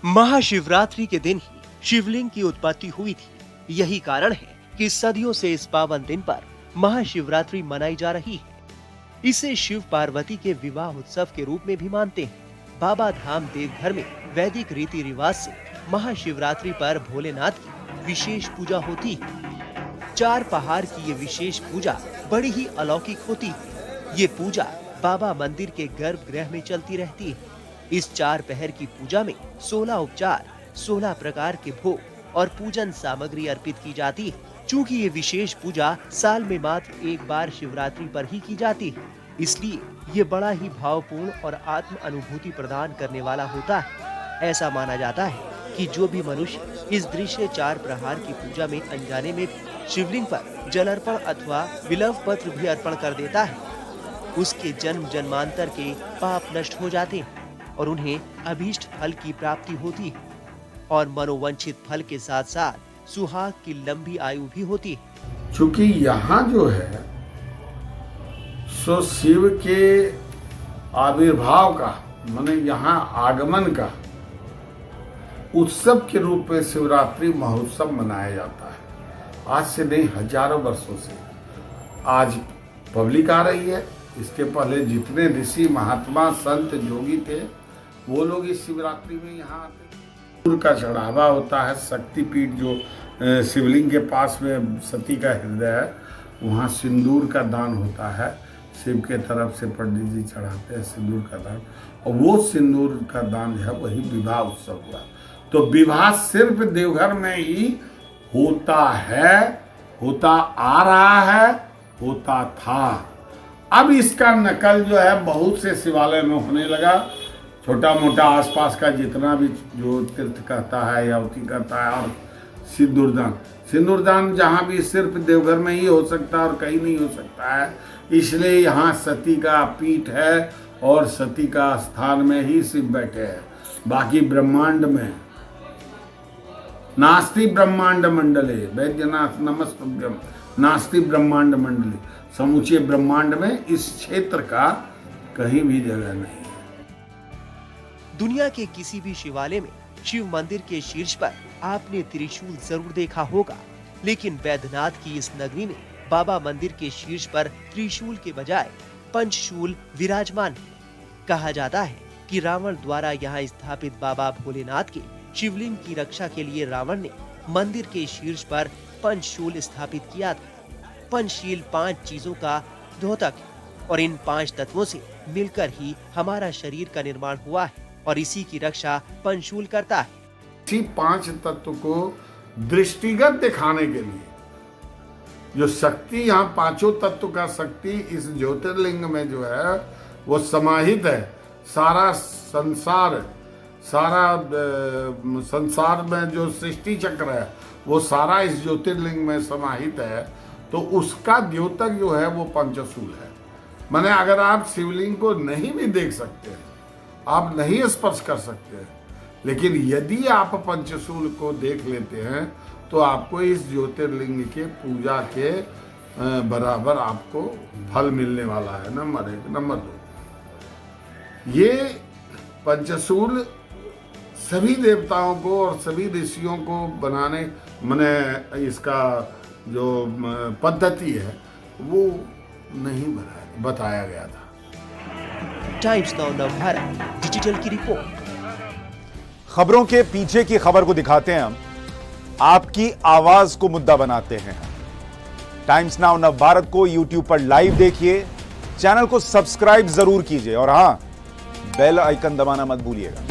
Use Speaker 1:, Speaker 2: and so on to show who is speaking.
Speaker 1: महाशिवरात्रि के दिन ही शिवलिंग की उत्पत्ति हुई थी। यही कारण है कि सदियों से इस पावन दिन पर महाशिवरात्रि मनाई जा रही है। इसे शिव पार्वती के विवाह उत्सव के रूप में भी मानते हैं। बाबा धाम देवघर में वैदिक रीति रिवाज से महाशिवरात्रि पर भोलेनाथ की विशेष पूजा होती है। 4 पहाड़ की ये विशेष पूजा बड़ी ही अलौकिक होती है। ये पूजा बाबा मंदिर के गर्भगृह में चलती रहती है। इस 4 पहर की पूजा में 16 उपचार, 16 प्रकार के भोग और पूजन सामग्री अर्पित की जाती है। चूँकि ये विशेष पूजा साल में मात्र एक बार शिवरात्रि पर ही की जाती है, इसलिए ये बड़ा ही भावपूर्ण और आत्म अनुभूति प्रदान करने वाला होता है। ऐसा माना जाता है कि जो भी मनुष्य इस दृश्य 4 प्रहार की पूजा में अनजाने में शिवलिंग पर जल अर्पण अथवा बिल्व पत्र भी अर्पण कर देता है, उसके जन्म जन्मांतर के पाप नष्ट हो जाते हैं और उन्हें अभीष्ट फल की प्राप्ति होती है और मनोवांछित फल के साथ साथ सुहाग की लंबी आयु भी होती है।
Speaker 2: चूंकि यहाँ जो है सो शिव के आविर्भाव का माने यहाँ आगमन का उत्सव के रूप में शिवरात्रि महोत्सव मनाया जाता है। आज से नहीं, हजारों वर्षों से आज पब्लिक आ रही है। इसके पहले जितने ऋषि महात्मा संत जोगी थे वो लोग इस शिवरात्रि में यहाँ आते हैं। सिंदूर का चढ़ावा होता है। शक्तिपीठ जो शिवलिंग के पास में सती का हृदय है, वहाँ सिंदूर का दान होता है। शिव के तरफ से पंडित जी चढ़ाते हैं सिंदूर का दान, और वो सिंदूर का दान जो है वही विवाह उत्सव हुआ। तो विवाह सिर्फ देवघर में ही होता है, होता आ रहा है, होता था। अब इसका नकल जो है बहुत से शिवालय में होने लगा। छोटा मोटा आसपास का जितना भी जो तीर्थ करता है, यावती करता है, और सिंदूरदान जहाँ भी सिर्फ देवघर में ही हो सकता है और कहीं नहीं हो सकता है। इसलिए यहाँ सती का पीठ है और सती का स्थान में ही शिव बैठे हैं। बाकी ब्रह्मांड में नास्ति ब्रह्मांड मंडले वैद्यनाथ नमस्तुभ्यम नास्ति ब्रह्मांड मंडले। समूचे ब्रह्मांड में इस क्षेत्र का कहीं भी जगह नहीं है।
Speaker 1: दुनिया के किसी भी शिवालय में शिव मंदिर के शीर्ष पर आपने त्रिशूल जरूर देखा होगा, लेकिन बैद्यनाथ की इस नगरी में बाबा मंदिर के शीर्ष पर त्रिशूल के बजाय पंचशूल विराजमान है। कहा जाता है कि रावण द्वारा यहाँ स्थापित बाबा भोलेनाथ के शिवलिंग की रक्षा के लिए रावण ने मंदिर के शीर्ष पर पंचशूल स्थापित किया था। पंचशील 5 चीजों का द्योतक है और इन 5 तत्वों से मिलकर ही हमारा शरीर का निर्माण हुआ है और इसी की रक्षा पंचशूल करता है।
Speaker 2: इसी 5 तत्व को दृष्टिगत दिखाने के लिए जो शक्ति यहाँ 5 तत्व का शक्ति इस ज्योतिर्लिंग में जो है वो समाहित है। सारा संसार में जो सृष्टि चक्र है वो सारा इस ज्योतिर्लिंग में समाहित है। तो उसका द्योतक जो है वो पंचशूल है। माने अगर आप शिवलिंग को नहीं भी देख सकते, आप नहीं स्पर्श कर सकते, लेकिन यदि आप पंचशूल को देख लेते हैं तो आपको इस ज्योतिर्लिंग के पूजा के बराबर आपको फल मिलने वाला है। नंबर 1। नंबर 2, ये पंचशूल सभी देवताओं को और सभी ऋषियों को बनाने माने इसका जो पद्धति है वो नहीं बताया गया था।
Speaker 1: टाइम्स नाउ नवभारत डिजिटल की रिपोर्ट।
Speaker 3: खबरों के पीछे की खबर को दिखाते हैं हम, आपकी आवाज को मुद्दा बनाते हैं। टाइम्स नाउ नवभारत को YouTube पर लाइव देखिए, चैनल को सब्सक्राइब जरूर कीजिए और हां, बेल आइकन दबाना मत भूलिएगा।